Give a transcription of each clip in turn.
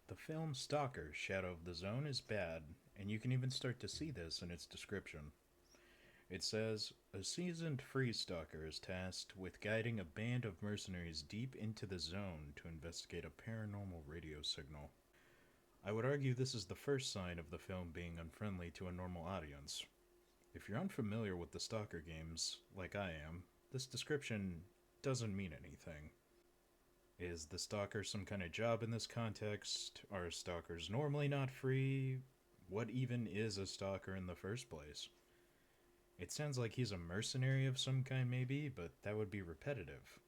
The film Stalker, Shadow of the Zone is bad, and you can even start to see this in its description. It says, a seasoned free stalker is tasked with guiding a band of mercenaries deep into the zone to investigate a paranormal radio signal. I would argue this is the first sign of the film being unfriendly to a normal audience. If you're unfamiliar with the Stalker games, like I am, this description doesn't mean anything. Is the stalker some kind of job in this context? Are stalkers normally not free? What even is a stalker in the first place? It sounds like he's a mercenary of some kind, maybe, but that would be repetitive.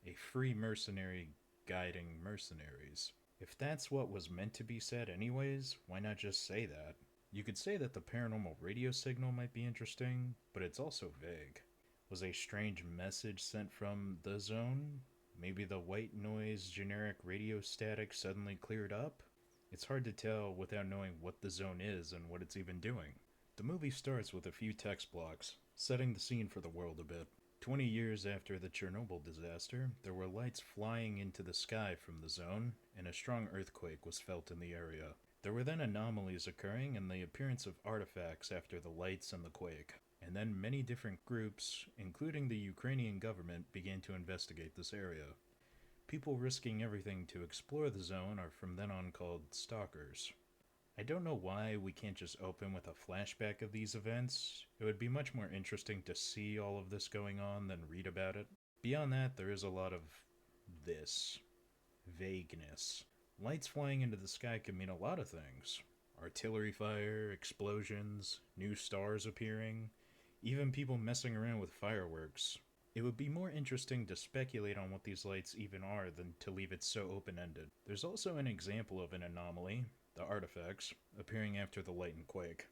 A free mercenary guiding mercenaries. If that's what was meant to be said, anyways, why not just say that? You could say that the paranormal radio signal might be interesting, but it's also vague. Was a strange message sent from the zone? Maybe the white noise generic radio static suddenly cleared up? It's hard to tell without knowing what the zone is and what it's even doing. The movie starts with a few text blocks, setting the scene for the world a bit. 20 years after the Chernobyl disaster, there were lights flying into the sky from the zone, and a strong earthquake was felt in the area. There were then anomalies occurring and the appearance of artifacts after the lights and the quake. And then many different groups, including the Ukrainian government, began to investigate this area. People risking everything to explore the zone are from then on called stalkers. I don't know why we can't just open with a flashback of these events. It would be much more interesting to see all of this going on than read about it. Beyond that, there is a lot of this vagueness. Lights flying into the sky can mean a lot of things. Artillery fire, explosions, new stars appearing, even people messing around with fireworks. It would be more interesting to speculate on what these lights even are than to leave it so open-ended. There's also an example of an anomaly, the artifacts, appearing after the light and quake.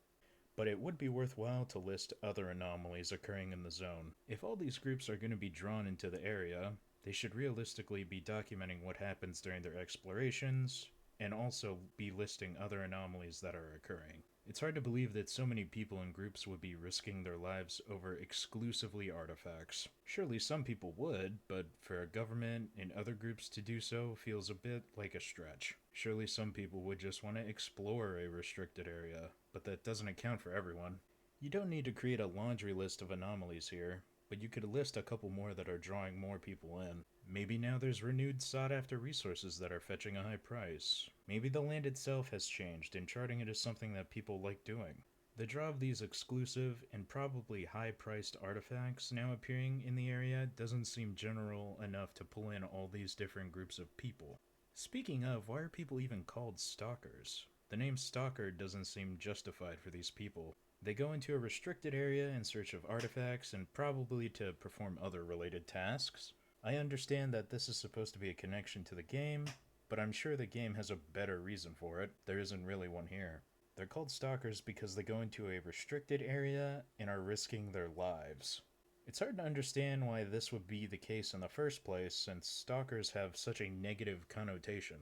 But it would be worthwhile to list other anomalies occurring in the zone. If all these groups are going to be drawn into the area, they should realistically be documenting what happens during their explorations, and also be listing other anomalies that are occurring. It's hard to believe that so many people and groups would be risking their lives over exclusively artifacts. Surely some people would, but for a government and other groups to do so feels a bit like a stretch. Surely some people would just want to explore a restricted area, but that doesn't account for everyone. You don't need to create a laundry list of anomalies here, but you could list a couple more that are drawing more people in. Maybe now there's renewed sought after resources that are fetching a high price. Maybe the land itself has changed and charting it is something that people like doing. The draw of these exclusive and probably high priced artifacts now appearing in the area doesn't seem general enough to pull in all these different groups of people. Speaking of, why are people even called stalkers? The name stalker doesn't seem justified for these people. They go into a restricted area in search of artifacts and probably to perform other related tasks. I understand that this is supposed to be a connection to the game, but I'm sure the game has a better reason for it. There isn't really one here. They're called stalkers because they go into a restricted area and are risking their lives. It's hard to understand why this would be the case in the first place, since stalkers have such a negative connotation.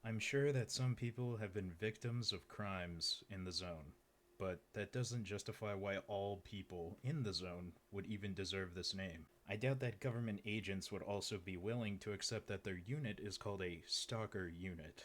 I'm sure that some people have been victims of crimes in the zone, but that doesn't justify why all people in the zone would even deserve this name. I doubt that government agents would also be willing to accept that their unit is called a stalker unit.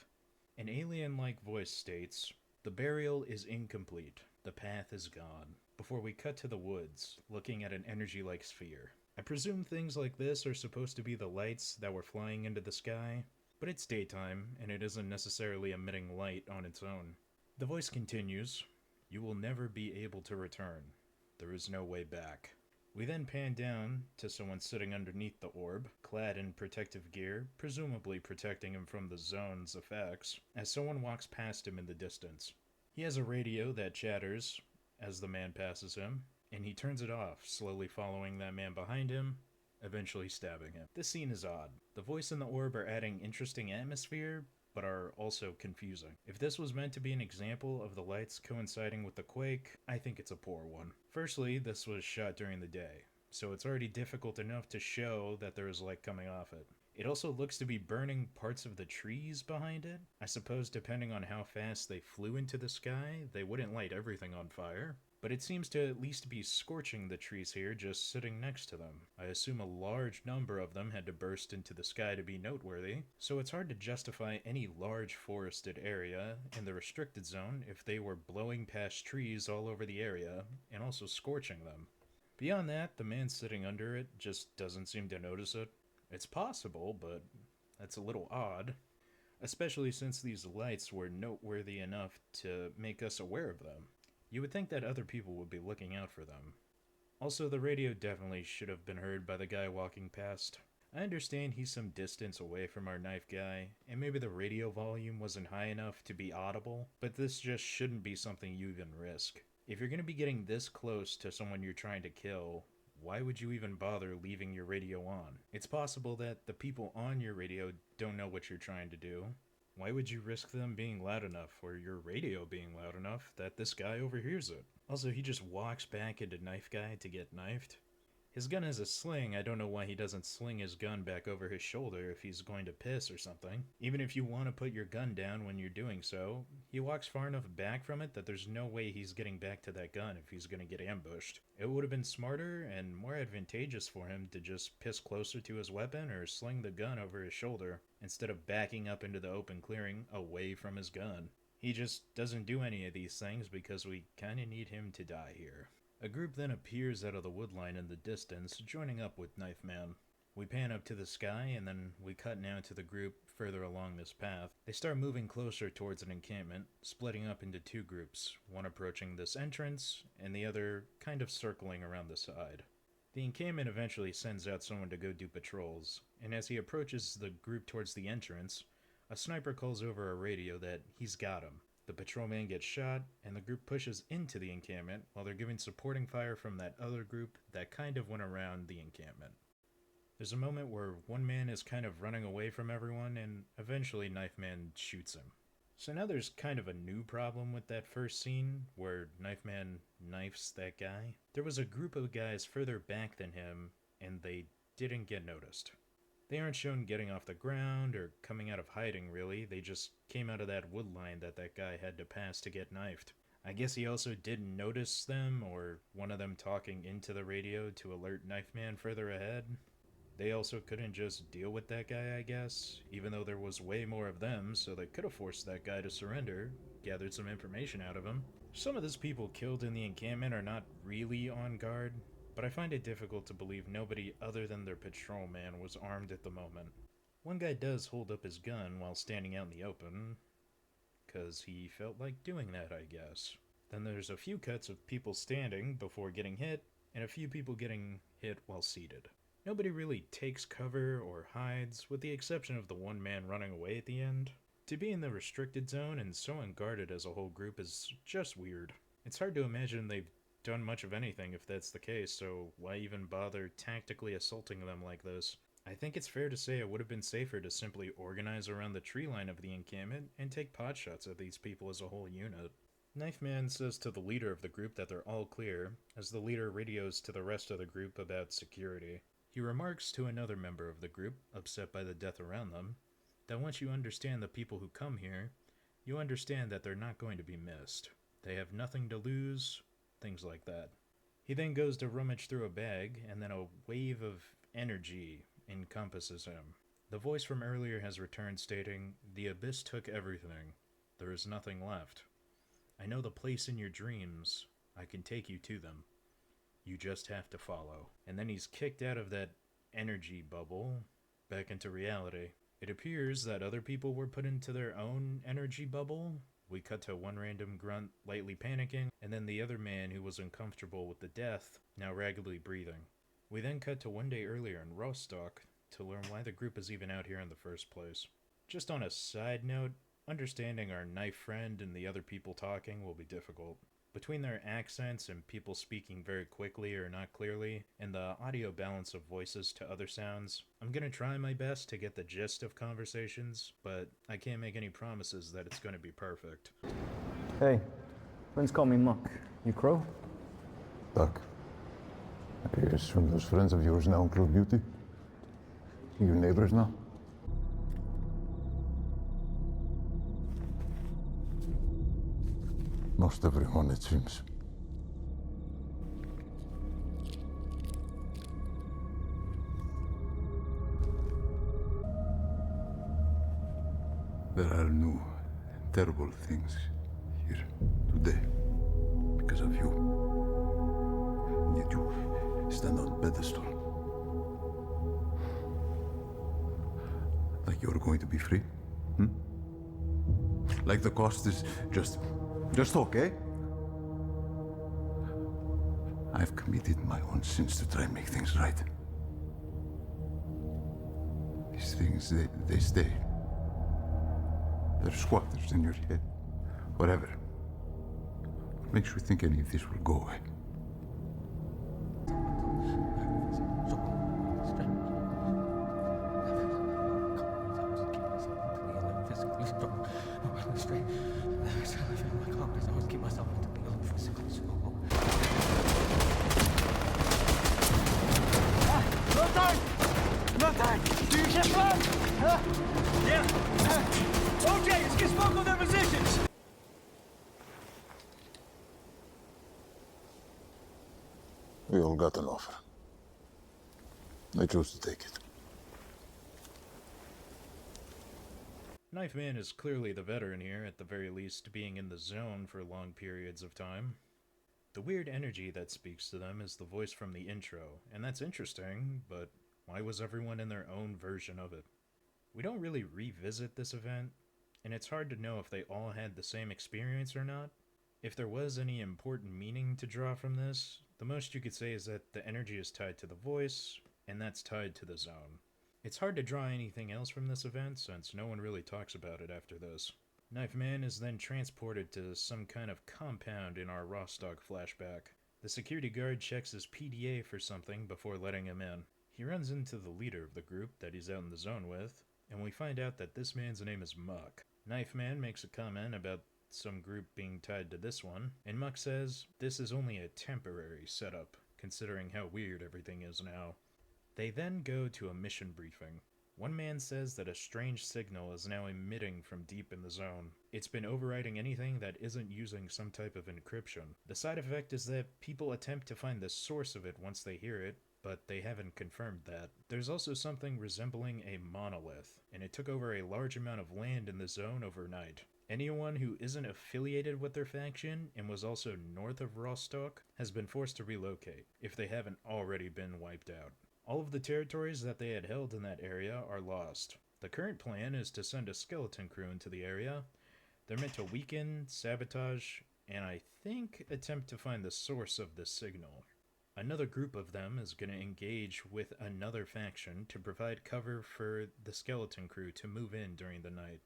An alien-like voice states, "The burial is incomplete. The path is gone." Before we cut to the woods, looking at an energy-like sphere. I presume things like this are supposed to be the lights that were flying into the sky, but it's daytime, and it isn't necessarily emitting light on its own. The voice continues, "You will never be able to return. There is no way back." We then pan down to someone sitting underneath the orb, clad in protective gear, presumably protecting him from the zone's effects, as someone walks past him in the distance. He has a radio that chatters as the man passes him, and he turns it off, slowly following that man behind him, eventually stabbing him. This scene is odd. The voice and the orb are adding interesting atmosphere, but are also confusing. If this was meant to be an example of the lights coinciding with the quake, I think it's a poor one. Firstly, this was shot during the day, so it's already difficult enough to show that there is light coming off it. It also looks to be burning parts of the trees behind it. I suppose depending on how fast they flew into the sky, they wouldn't light everything on fire. but it seems to at least be scorching the trees here just sitting next to them. I assume a large number of them had to burst into the sky to be noteworthy, so it's hard to justify any large forested area in the restricted zone if they were blowing past trees all over the area and also scorching them. Beyond that, the man sitting under it just doesn't seem to notice it. It's possible, but that's a little odd, especially since these lights were noteworthy enough to make us aware of them. You would think that other people would be looking out for them. Also, the radio definitely should have been heard by the guy walking past. I understand he's some distance away from our knife guy, and maybe the radio volume wasn't high enough to be audible, but this just shouldn't be something you even risk. If you're going to be getting this close to someone you're trying to kill, why would you even bother leaving your radio on? It's possible that the people on your radio don't know what you're trying to do. Why would you risk them being loud enough, or your radio being loud enough, that this guy overhears it? Also, he just walks back into Knife Guy to get knifed. His gun has a sling. I don't know why he doesn't sling his gun back over his shoulder if he's going to piss or something. Even if you want to put your gun down when you're doing so, he walks far enough back from it that there's no way he's getting back to that gun if he's going to get ambushed. It would have been smarter and more advantageous for him to just piss closer to his weapon or sling the gun over his shoulder instead of backing up into the open clearing away from his gun. He just doesn't do any of these things because we kinda need him to die here. A group then appears out of the woodline in the distance, joining up with Knife Man. We pan up to the sky, and then we cut now to the group further along this path. They start moving closer towards an encampment, splitting up into two groups, one approaching this entrance, and the other kind of circling around the side. The encampment eventually sends out someone to go do patrols, and as he approaches the group towards the entrance, a sniper calls over a radio that he's got him. The patrolman gets shot, and the group pushes into the encampment while they're giving supporting fire from that other group that kind of went around the encampment. There's a moment where one man is kind of running away from everyone, and eventually Knife Man shoots him. So now there's kind of a new problem with that first scene, where Knife Man knifes that guy. There was a group of guys further back than him, and they didn't get noticed. They aren't shown getting off the ground or coming out of hiding, really. They just came out of that wood line that guy had to pass to get knifed. I guess he also didn't notice them, or one of them talking into the radio to alert Knife Man further ahead. They also couldn't just deal with that guy, I guess, even though there was way more of them, so they could have forced that guy to surrender, gathered some information out of him. Some of those people killed in the encampment are not really on guard, but I find it difficult to believe nobody other than their patrolman was armed at the moment. One guy does hold up his gun while standing out in the open, because he felt like doing that, I guess. Then there's a few cuts of people standing before getting hit, and a few people getting hit while seated. Nobody really takes cover or hides, with the exception of the one man running away at the end. To be in the restricted zone and so unguarded as a whole group is just weird. It's hard to imagine they've done much of anything if that's the case, so why even bother tactically assaulting them like this? I think it's fair to say it would have been safer to simply organize around the tree line of the encampment and take pot shots at these people as a whole unit. Knife Man says to the leader of the group that they're all clear, as the leader radios to the rest of the group about security. He remarks to another member of the group, upset by the death around them, that once you understand the people who come here, you understand that they're not going to be missed. They have nothing to lose, things like that. He then goes to rummage through a bag, and then a wave of energy encompasses him. The voice from earlier has returned, stating, "The abyss took everything. There is nothing left. I know the place in your dreams. I can take you to them. You just have to follow." And then he's kicked out of that energy bubble back into reality. It appears that other people were put into their own energy bubble. We cut to one random grunt lightly panicking, and then the other man who was uncomfortable with the death, now raggedly breathing. We then cut to one day earlier in Rostock to learn why the group is even out here in the first place. Just on a side note, understanding our knife friend and the other people talking will be difficult. Between their accents and people speaking very quickly or not clearly, and the audio balance of voices to other sounds, I'm gonna try my best to get the gist of conversations, but I can't make any promises that it's gonna be perfect. Hey, friends call me Muck. You Crow? Duck. I hear some of those friends of yours now include Beauty. Your neighbors now. Most everyone, it seems. terrible things here today because of you. And yet you stand on a pedestal. Like you're going to be free? Like the cost is just okay? I've committed my own sins to try and make things right. These things, they stay. They're squatters in your head. Whatever. What makes you think any of this will go away? We all got an offer. I chose to take it. Knife Man is clearly the veteran here, at the very least being in the zone for long periods of time. The weird energy that speaks to them is the voice from the intro, and that's interesting, but why was everyone in their own version of it? We don't really revisit this event, and it's hard to know if they all had the same experience or not. If there was any important meaning to draw from this, the most you could say is that the energy is tied to the voice, and that's tied to the zone. It's hard to draw anything else from this event, since no one really talks about it after this. Knife Man is then transported to some kind of compound in our Rostock flashback. The security guard checks his PDA for something before letting him in. He runs into the leader of the group that he's out in the zone with, and we find out that this man's name is Muck. Knife Man makes a comment about some group being tied to this one, and Muck says this is only a temporary setup, considering how weird everything is now. They then go to a mission briefing. One man says that a strange signal is now emitting from deep in the zone. It's been overriding anything that isn't using some type of encryption. The side effect is that people attempt to find the source of it once they hear it, but they haven't confirmed that. There's also something resembling a monolith, and it took over a large amount of land in the zone overnight. Anyone who isn't affiliated with their faction and was also north of Rostock has been forced to relocate, if they haven't already been wiped out. All of the territories that they had held in that area are lost. The current plan is to send a skeleton crew into the area. They're meant to weaken, sabotage, and I think attempt to find the source of this signal. Another group of them is going to engage with another faction to provide cover for the skeleton crew to move in during the night.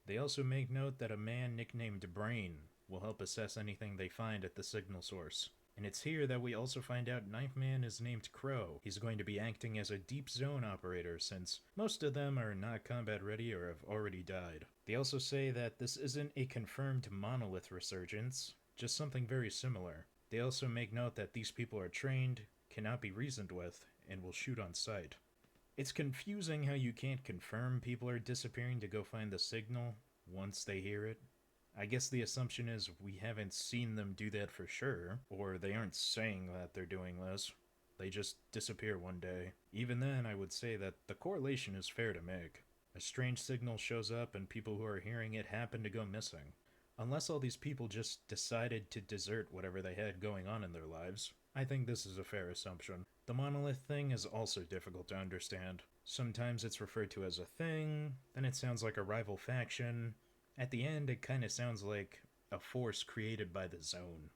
They also make note that a man nicknamed Brain will help assess anything they find at the signal source. And it's here that we also find out Knife Man is named Crow. He's going to be acting as a deep zone operator since most of them are not combat ready or have already died. They also say that this isn't a confirmed monolith resurgence, just something very similar. They also make note that these people are trained, cannot be reasoned with, and will shoot on sight. It's confusing how you can't confirm people are disappearing to go find the signal once they hear it. I guess the assumption is we haven't seen them do that for sure, or they aren't saying that they're doing this. They just disappear one day. Even then, I would say that the correlation is fair to make. A strange signal shows up and people who are hearing it happen to go missing. Unless all these people just decided to desert whatever they had going on in their lives, I think this is a fair assumption. The monolith thing is also difficult to understand. Sometimes it's referred to as a thing, then it sounds like a rival faction. At the end, it kind of sounds like a force created by the zone.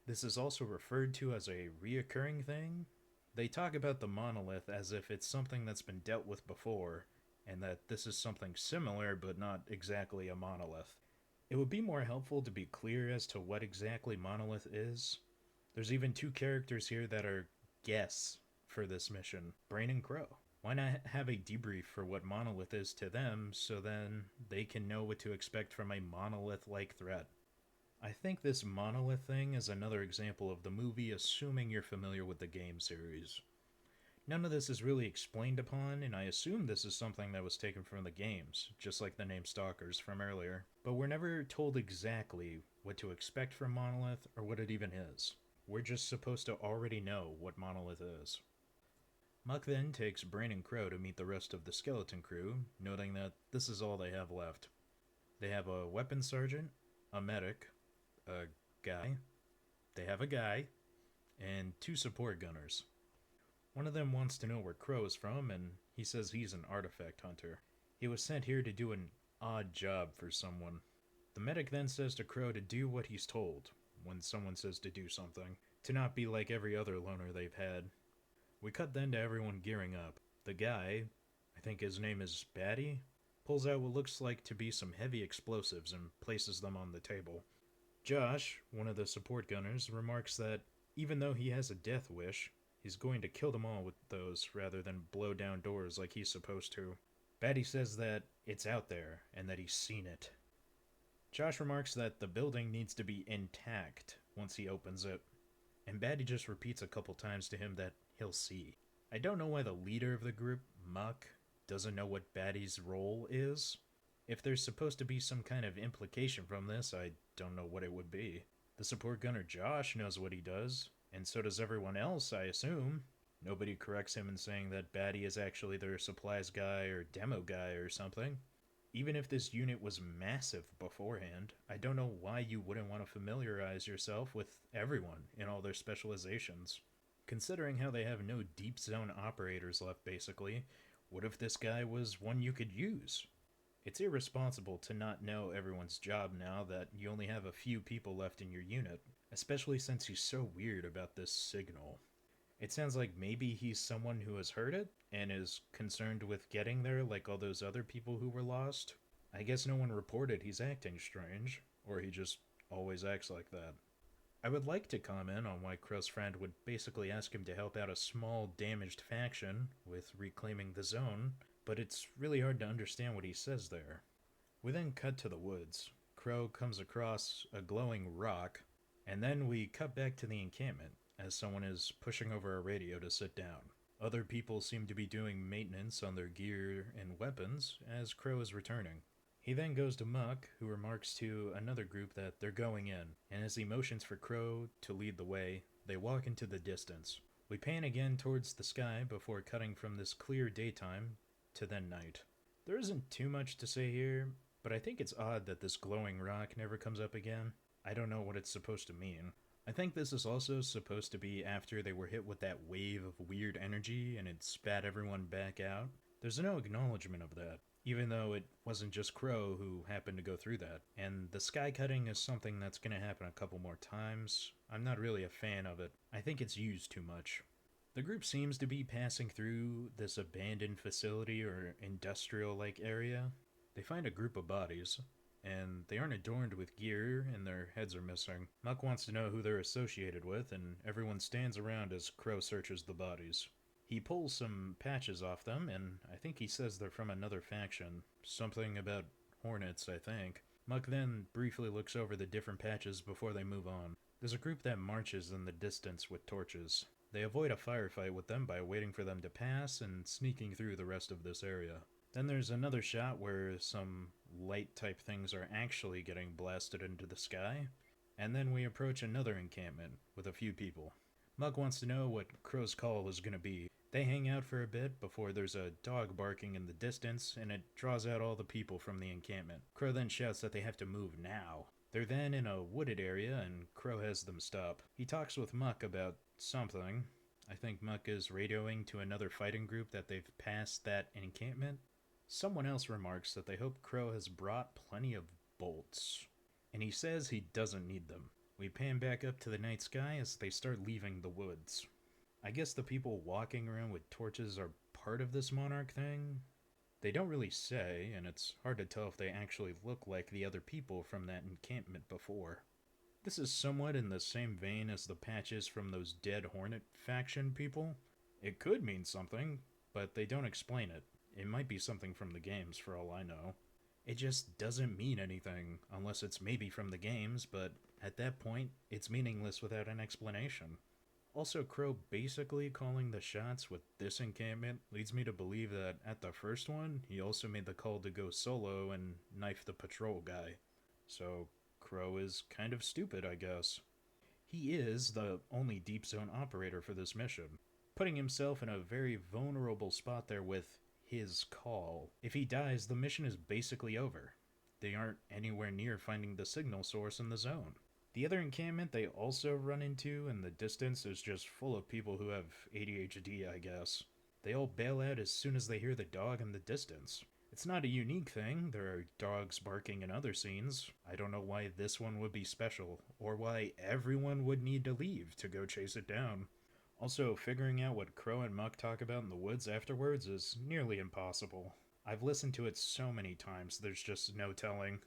This is also referred to as a reoccurring thing. They talk about the monolith as if it's something that's been dealt with before, and that this is something similar but not exactly a monolith. It would be more helpful to be clear as to what exactly monolith is. There's even two characters here that are guess for this mission, Brain and Crow. Why not have a debrief for what monolith is to them so then they can know what to expect from a monolith-like threat? I think this monolith thing is another example of the movie assuming you're familiar with the game series. None of this is really explained upon, and I assume this is something that was taken from the games, just like the name Stalkers from earlier. But we're never told exactly what to expect from Monolith or what it even is. We're just supposed to already know what Monolith is. Muck then takes Brain and Crow to meet the rest of the skeleton crew, noting that this is all they have left. They have a weapons sergeant, a medic, a guy, they have a guy, and 2 support gunners. One of them wants to know where Crow is from, and he says he's an artifact hunter. He was sent here to do an odd job for someone. The medic then says to Crow to do what he's told when someone says to do something, to not be like every other loner they've had. We cut then to everyone gearing up. The guy, I think his name is Batty, pulls out what looks like to be some heavy explosives and places them on the table. Josh, one of the support gunners, remarks that even though he has a death wish, he's going to kill them all with those rather than blow down doors like he's supposed to. Batty says that it's out there and that he's seen it. Josh remarks that the building needs to be intact once he opens it, and Batty just repeats a couple times to him that he'll see. I don't know why the leader of the group, Muck, doesn't know what Batty's role is. If there's supposed to be some kind of implication from this, I don't know what it would be. The support gunner Josh knows what he does, and so does everyone else, I assume. Nobody corrects him in saying that Batty is actually their supplies guy or demo guy or something. Even if this unit was massive beforehand, I don't know why you wouldn't want to familiarize yourself with everyone in all their specializations. Considering how they have no deep zone operators left basically, what if this guy was one you could use? It's irresponsible to not know everyone's job now that you only have a few people left in your unit, especially since he's so weird about this signal. It sounds like maybe he's someone who has heard it and is concerned with getting there like all those other people who were lost. I guess no one reported he's acting strange, or he just always acts like that. I would like to comment on why Crow's friend would basically ask him to help out a small damaged faction with reclaiming the zone, but it's really hard to understand what he says there. We then cut to the woods. Crow comes across a glowing rock, and then we cut back to the encampment as someone is pushing over a radio to sit down. Other people seem to be doing maintenance on their gear and weapons as Crow is returning. He then goes to Muck, who remarks to another group that they're going in, and as he motions for Crow to lead the way, they walk into the distance. We pan again towards the sky before cutting from this clear daytime to then night. There isn't too much to say here, but I think it's odd that this glowing rock never comes up again. I don't know what it's supposed to mean. I think this is also supposed to be after they were hit with that wave of weird energy and it spat everyone back out. There's no acknowledgement of that, even though it wasn't just Crow who happened to go through that. And the sky cutting is something that's going to happen a couple more times. I'm not really a fan of it. I think it's used too much. The group seems to be passing through this abandoned facility or industrial-like area. They find a group of bodies, and they aren't adorned with gear and their heads are missing. Muck wants to know who they're associated with, and everyone stands around as Crow searches the bodies. He pulls some patches off them, and I think he says they're from another faction. Something about hornets, I think. Muck then briefly looks over the different patches before they move on. There's a group that marches in the distance with torches. They avoid a firefight with them by waiting for them to pass and sneaking through the rest of this area. Then there's another shot where some light type things are actually getting blasted into the sky. And then we approach another encampment with a few people. Muck wants to know what Crow's call is going to be. They hang out for a bit before there's a dog barking in the distance and it draws out all the people from the encampment. Crow then shouts that they have to move now. They're then in a wooded area and Crow has them stop. He talks with Muck about something. I think Muck is radioing to another fighting group that they've passed that encampment. Someone else remarks that they hope Crow has brought plenty of bolts, and he says he doesn't need them. We pan back up to the night sky as they start leaving the woods. I guess the people walking around with torches are part of this monarch thing? They don't really say, and it's hard to tell if they actually look like the other people from that encampment before. This is somewhat in the same vein as the patches from those dead Hornet faction people. It could mean something, but they don't explain it. It might be something from the games for all I know. It just doesn't mean anything, unless it's maybe from the games, but at that point, it's meaningless without an explanation. Also, Crow basically calling the shots with this encampment leads me to believe that at the first one, he also made the call to go solo and knife the patrol guy. So, Crow is kind of stupid, I guess. He is the only deep zone operator for this mission, putting himself in a very vulnerable spot there with his call. If he dies, the mission is basically over. they aren't anywhere near finding the signal source in the zone. The other encampment they also run into in the distance is just full of people who have ADHD, I guess. They all bail out as soon as they hear the dog in the distance. It's not a unique thing, there are dogs barking in other scenes. I don't know why this one would be special, or why everyone would need to leave to go chase it down. Also, figuring out what Crow and Muck talk about in the woods afterwards is nearly impossible. I've listened to it so many times, there's just no telling.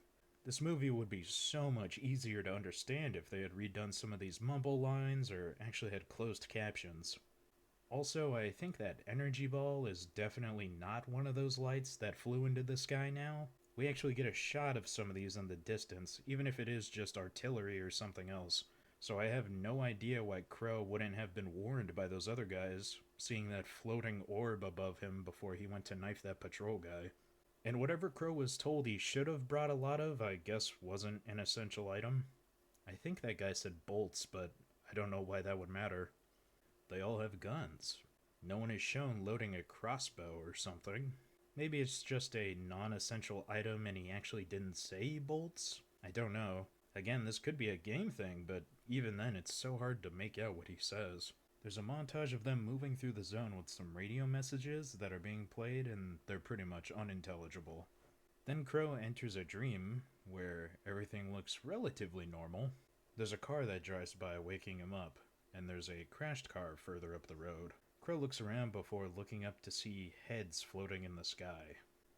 This movie would be so much easier to understand if they had redone some of these mumble lines or actually had closed captions. Also, I think that energy ball is definitely not one of those lights that flew into the sky now. We actually get a shot of some of these in the distance, even if it is just artillery or something else. So I have no idea why Crow wouldn't have been warned by those other guys, seeing that floating orb above him before he went to knife that patrol guy. And whatever Crow was told he should have brought a lot of, I guess wasn't an essential item. I think that guy said bolts, but I don't know why that would matter. They all have guns. No one is shown loading a crossbow or something. Maybe it's just a non essential item and he actually didn't say bolts? I don't know. Again, this could be a game thing, but even then it's so hard to make out what he says. There's a montage of them moving through the zone with some radio messages that are being played, and they're pretty much unintelligible. Then Crow enters a dream where everything looks relatively normal. There's a car that drives by, waking him up, and there's a crashed car further up the road. Crow looks around before looking up to see heads floating in the sky.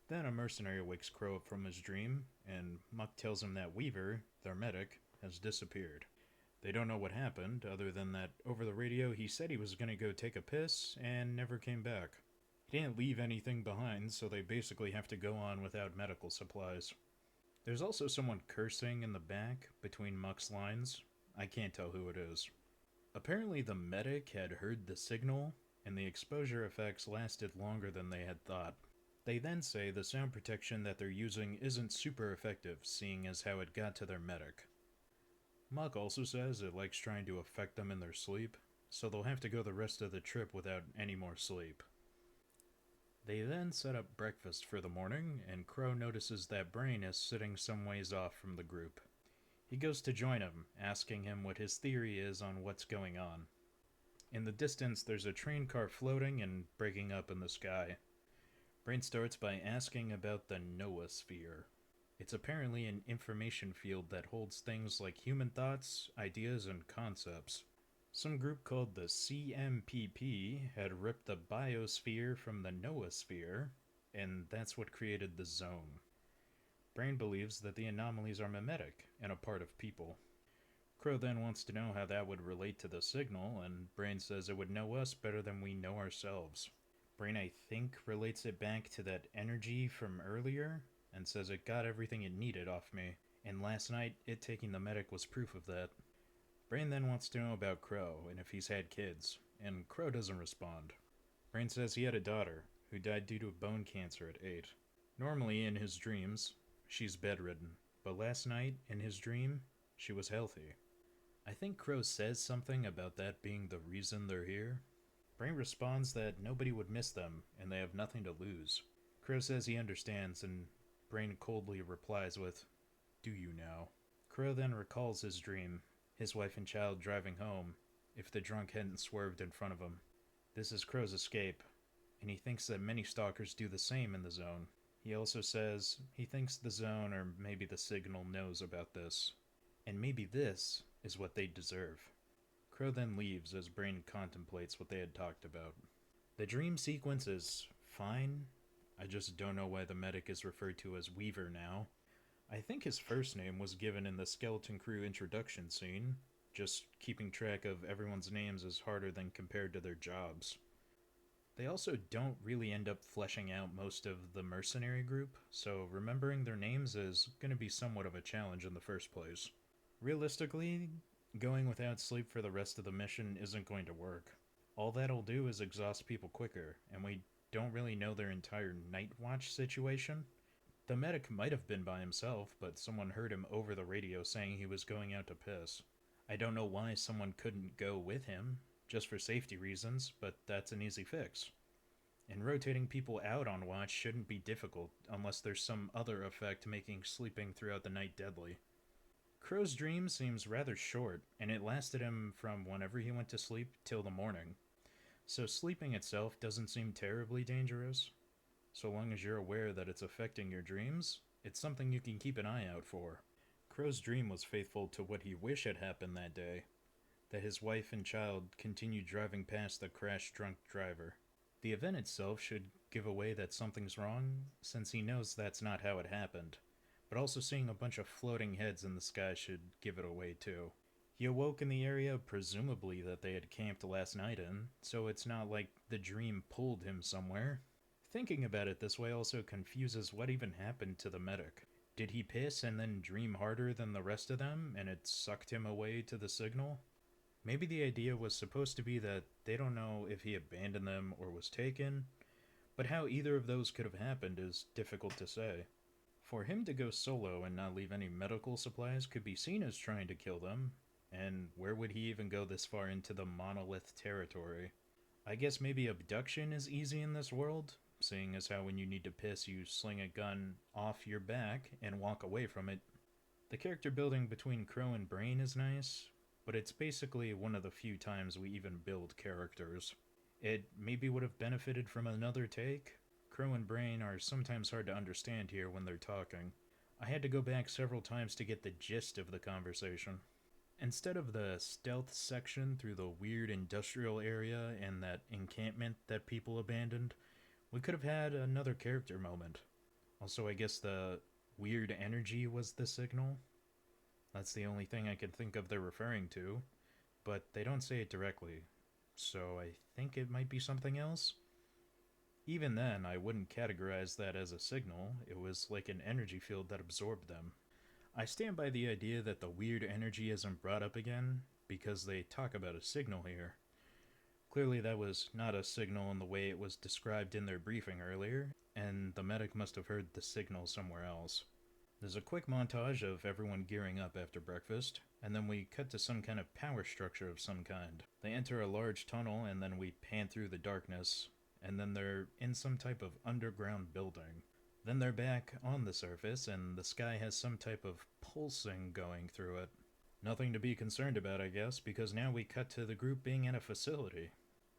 Then a mercenary wakes Crow up from his dream, and Muck tells him that Weaver, their medic, has disappeared. They don't know what happened, other than that over the radio he said he was going to go take a piss and never came back. He didn't leave anything behind, so they basically have to go on without medical supplies. There's also someone cursing in the back between Muck's lines. I can't tell who it is. Apparently the medic had heard the signal, and the exposure effects lasted longer than they had thought. They then say the sound protection that they're using isn't super effective, seeing as how it got to their medic. Muck also says it likes trying to affect them in their sleep, so they'll have to go the rest of the trip without any more sleep. They then set up breakfast for the morning, and Crow notices that Brain is sitting some ways off from the group. He goes to join him, asking him what his theory is on what's going on. In the distance, there's a train car floating and breaking up in the sky. Brain starts by asking about the noosphere. It's apparently an information field that holds things like human thoughts, ideas, and concepts. Some group called the CMPP had ripped the biosphere from the noosphere, and that's what created the zone. Brain believes that the anomalies are mimetic and a part of people. Crow then wants to know how that would relate to the signal, and Brain says it would know us better than we know ourselves. Brain, I think, relates it back to that energy from earlier, and says it got everything it needed off me, and last night, it taking the medic was proof of that. Brain then wants to know about Crow, and if he's had kids, and Crow doesn't respond. Brain says he had a daughter, who died due to bone cancer at 8. Normally, in his dreams, she's bedridden, but last night, in his dream, she was healthy. I think Crow says something about that being the reason they're here. Brain responds that nobody would miss them, and they have nothing to lose. Crow says he understands, and Brain coldly replies with, "Do you now?" Crow then recalls his dream, his wife and child driving home, if the drunk hadn't swerved in front of him. This is Crow's escape, and he thinks that many stalkers do the same in the zone. He also says he thinks the zone, or maybe the signal, knows about this, and maybe this is what they deserve. Crow then leaves as Brain contemplates what they had talked about. The dream sequence is fine. I just don't know why the medic is referred to as Weaver now. I think his first name was given in the Skeleton Crew introduction scene. Just keeping track of everyone's names is harder than compared to their jobs. They also don't really end up fleshing out most of the mercenary group, so remembering their names is going to be somewhat of a challenge in the first place. Realistically, going without sleep for the rest of the mission isn't going to work. All that'll do is exhaust people quicker, and we don't really know their entire night watch situation. The medic might have been by himself, but someone heard him over the radio saying he was going out to piss. I don't know why someone couldn't go with him, just for safety reasons, but that's an easy fix. And rotating people out on watch shouldn't be difficult unless there's some other effect making sleeping throughout the night deadly. Crow's dream seems rather short, and it lasted him from whenever he went to sleep till the morning. So sleeping itself doesn't seem terribly dangerous. So long as you're aware that it's affecting your dreams, it's something you can keep an eye out for. Crow's dream was faithful to what he wished had happened that day, that his wife and child continued driving past the crash drunk driver. The event itself should give away that something's wrong, since he knows that's not how it happened. But also seeing a bunch of floating heads in the sky should give it away too. He awoke in the area presumably that they had camped last night in, so it's not like the dream pulled him somewhere. Thinking about it this way also confuses what even happened to the medic. Did he piss and then dream harder than the rest of them, and it sucked him away to the signal? Maybe the idea was supposed to be that they don't know if he abandoned them or was taken, but how either of those could have happened is difficult to say. For him to go solo and not leave any medical supplies could be seen as trying to kill them, and where would he even go this far into the monolith territory? I guess maybe abduction is easy in this world, seeing as how when you need to piss you sling a gun off your back and walk away from it. The character building between Crow and Brain is nice, but it's basically one of the few times we even build characters. It maybe would have benefited from another take. Crow and Brain are sometimes hard to understand here when they're talking. I had to go back several times to get the gist of the conversation. Instead of the stealth section through the weird industrial area and that encampment that people abandoned, we could have had another character moment. Also, I guess the weird energy was the signal. That's the only thing I can think of they're referring to, but they don't say it directly, so I think it might be something else. Even then, I wouldn't categorize that as a signal, it was like an energy field that absorbed them. I stand by the idea that the weird energy isn't brought up again, because they talk about a signal here. Clearly, that was not a signal in the way it was described in their briefing earlier, and the medic must have heard the signal somewhere else. There's a quick montage of everyone gearing up after breakfast, and then we cut to some kind of power structure of some kind. They enter a large tunnel, and then we pan through the darkness, and then they're in some type of underground building. Then they're back on the surface, and the sky has some type of pulsing going through it. Nothing to be concerned about, I guess, because now we cut to the group being in a facility.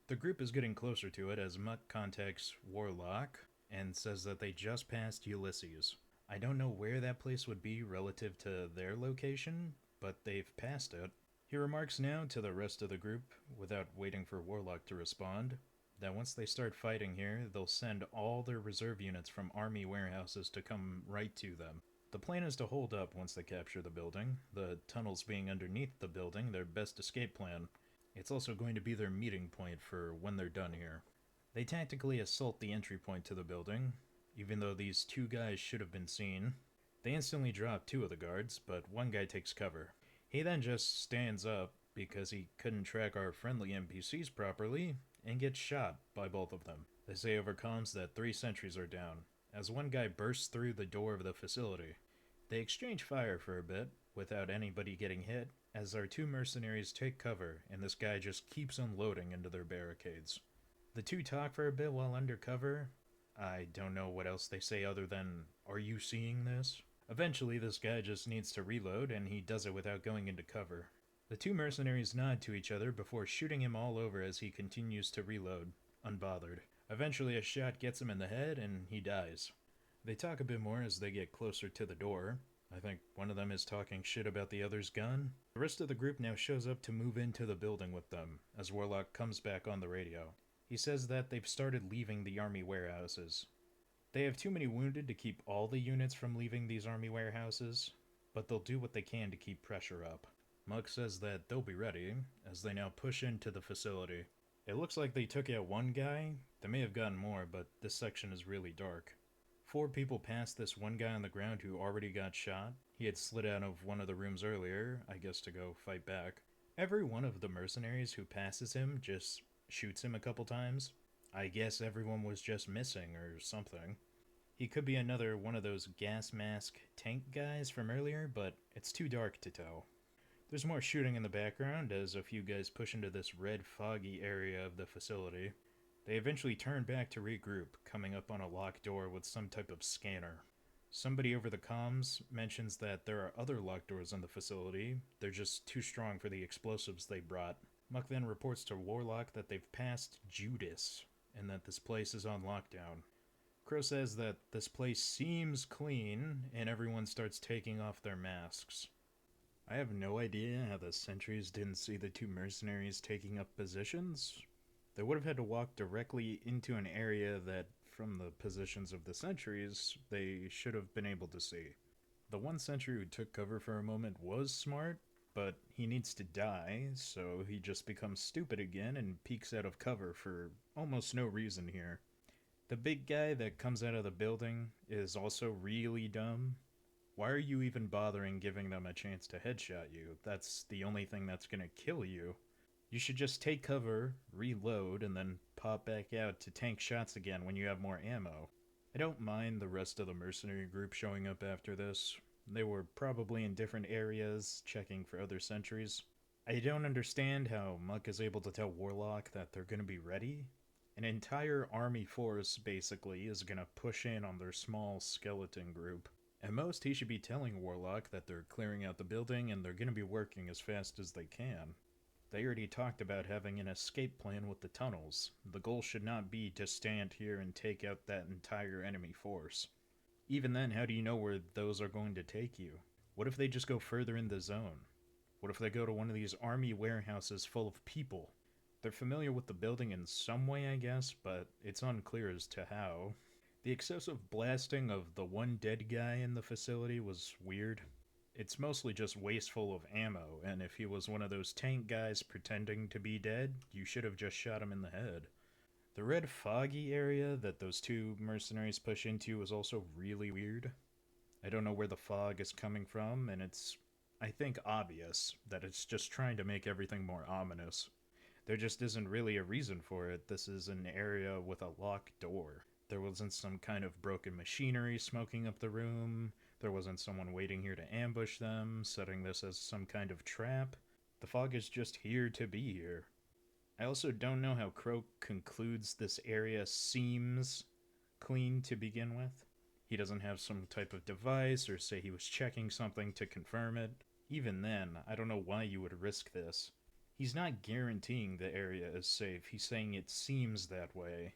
The group is getting closer to it as Mutt contacts Warlock and says that they just passed Ulysses. I don't know where that place would be relative to their location, but they've passed it. He remarks now to the rest of the group, without waiting for Warlock to respond, that once they start fighting here, they'll send all their reserve units from army warehouses to come right to them. The plan is to hold up once they capture the building, the tunnels being underneath the building their best escape plan. It's also going to be their meeting point for when they're done here. They tactically assault the entry point to the building, even though these two guys should have been seen. They instantly drop two of the guards, but one guy takes cover. He then just stands up because he couldn't track our friendly NPCs properly and gets shot by both of them. They say over comms that 3 sentries are down, as one guy bursts through the door of the facility. They exchange fire for a bit, without anybody getting hit, as our 2 mercenaries take cover and this guy just keeps unloading into their barricades. The two talk for a bit while under cover. I don't know what else they say other than, "Are you seeing this?" Eventually, this guy just needs to reload, and he does it without going into cover. The 2 mercenaries nod to each other before shooting him all over as he continues to reload, unbothered. Eventually, a shot gets him in the head, and he dies. They talk a bit more as they get closer to the door. I think one of them is talking shit about the other's gun. The rest of the group now shows up to move into the building with them, as Warlock comes back on the radio. He says that they've started leaving the army warehouses. They have too many wounded to keep all the units from leaving these army warehouses, but they'll do what they can to keep pressure up. Muck says that they'll be ready, as they now push into the facility. It looks like they took out one guy. They may have gotten more, but this section is really dark. 4 people passed this one guy on the ground who already got shot. He had slid out of one of the rooms earlier, I guess to go fight back. Every one of the mercenaries who passes him just shoots him a couple times. I guess everyone was just missing or something. He could be another one of those gas mask tank guys from earlier, but it's too dark to tell. There's more shooting in the background as a few guys push into this red foggy area of the facility. They eventually turn back to regroup, coming up on a locked door with some type of scanner. Somebody over the comms mentions that there are other locked doors in the facility, they're just too strong for the explosives they brought. Muck then reports to Warlock that they've passed Judas, and that this place is on lockdown. Crow says that this place seems clean, and everyone starts taking off their masks. I have no idea how the sentries didn't see the two mercenaries taking up positions. They would have had to walk directly into an area that, from the positions of the sentries, they should have been able to see. The one sentry who took cover for a moment was smart, but he needs to die, so he just becomes stupid again and peeks out of cover for almost no reason here. The big guy that comes out of the building is also really dumb. Why are you even bothering giving them a chance to headshot you? That's the only thing that's gonna kill you. You should just take cover, reload, and then pop back out to tank shots again when you have more ammo. I don't mind the rest of the mercenary group showing up after this. They were probably in different areas, checking for other sentries. I don't understand how Muck is able to tell Warlock that they're gonna be ready. An entire army force, basically, is gonna push in on their small skeleton group. At most, he should be telling Warlock that they're clearing out the building and they're gonna be working as fast as they can. They already talked about having an escape plan with the tunnels. The goal should not be to stand here and take out that entire enemy force. Even then, how do you know where those are going to take you? What if they just go further in the zone? What if they go to one of these army warehouses full of people? They're familiar with the building in some way, I guess, but it's unclear as to how. The excessive blasting of the one dead guy in the facility was weird. It's mostly just wasteful of ammo, and if he was one of those tank guys pretending to be dead, you should have just shot him in the head. The red foggy area that those two mercenaries push into is also really weird. I don't know where the fog is coming from, and it's, I think, obvious that it's just trying to make everything more ominous. There just isn't really a reason for it. This is an area with a locked door. There wasn't some kind of broken machinery smoking up the room. There wasn't someone waiting here to ambush them, setting this as some kind of trap. The fog is just here to be here. I also don't know how Croak concludes this area seems clean to begin with. He doesn't have some type of device or say he was checking something to confirm it. Even then, I don't know why you would risk this. He's not guaranteeing the area is safe, he's saying it seems that way.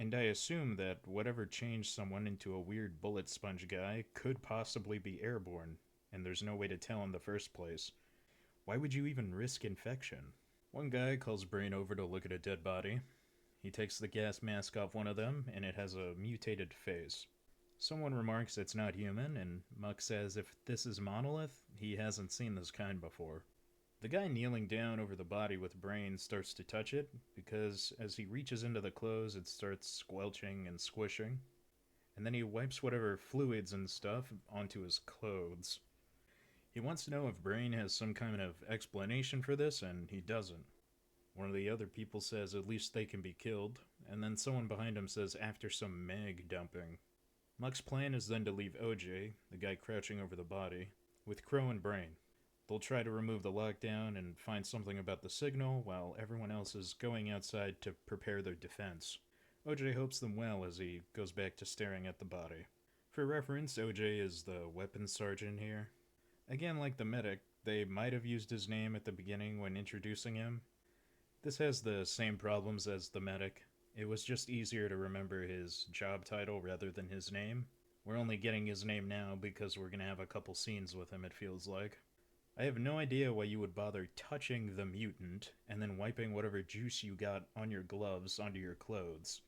And I assume that whatever changed someone into a weird bullet sponge guy could possibly be airborne, and there's no way to tell in the first place. Why would you even risk infection? One guy calls Brain over to look at a dead body. He takes the gas mask off one of them, and it has a mutated face. Someone remarks it's not human, and Muck says if this is Monolith, he hasn't seen this kind before. The guy kneeling down over the body with Brain starts to touch it, because as he reaches into the clothes, it starts squelching and squishing. And then he wipes whatever fluids and stuff onto his clothes. He wants to know if Brain has some kind of explanation for this, and he doesn't. One of the other people says at least they can be killed, and then someone behind him says after some mag dumping. Muck's plan is then to leave OJ, the guy crouching over the body, with Crow and Brain. They'll try to remove the lockdown and find something about the signal, while everyone else is going outside to prepare their defense. OJ hopes them well as he goes back to staring at the body. For reference, OJ is the weapons sergeant here. Again, like the medic, they might have used his name at the beginning when introducing him. This has the same problems as the medic. It was just easier to remember his job title rather than his name. We're only getting his name now because we're gonna have a couple scenes with him, it feels like. I have no idea why you would bother touching the mutant and then wiping whatever juice you got on your gloves onto your clothes.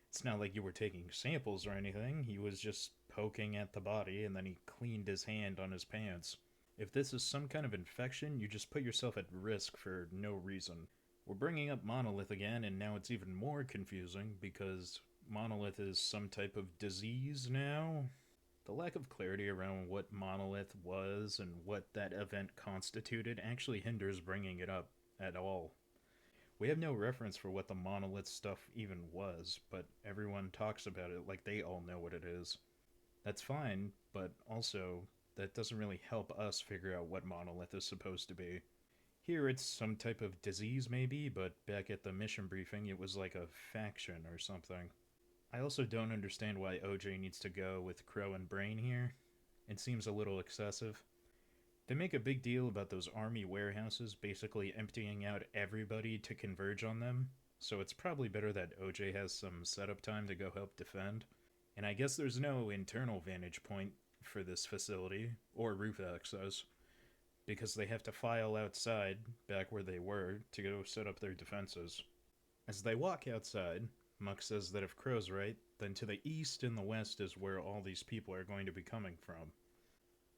It's not like you were taking samples or anything, he was just poking at the body and then he cleaned his hand on his pants. If this is some kind of infection, you just put yourself at risk for no reason. We're bringing up Monolith again, and now it's even more confusing because Monolith is some type of disease now. The lack of clarity around what Monolith was and what that event constituted actually hinders bringing it up at all. We have no reference for what the Monolith stuff even was, but everyone talks about it like they all know what it is. That's fine, but also, that doesn't really help us figure out what Monolith is supposed to be. Here it's some type of disease, maybe, but back at the mission briefing, it was like a faction or something. I also don't understand why OJ needs to go with Crow and Brain here. It seems a little excessive. They make a big deal about those army warehouses basically emptying out everybody to converge on them, so it's probably better that OJ has some setup time to go help defend. And I guess there's no internal vantage point for this facility, or roof access, because they have to file outside, back where they were, to go set up their defenses. As they walk outside, Muck says that if Crow's right, then to the east and the west is where all these people are going to be coming from.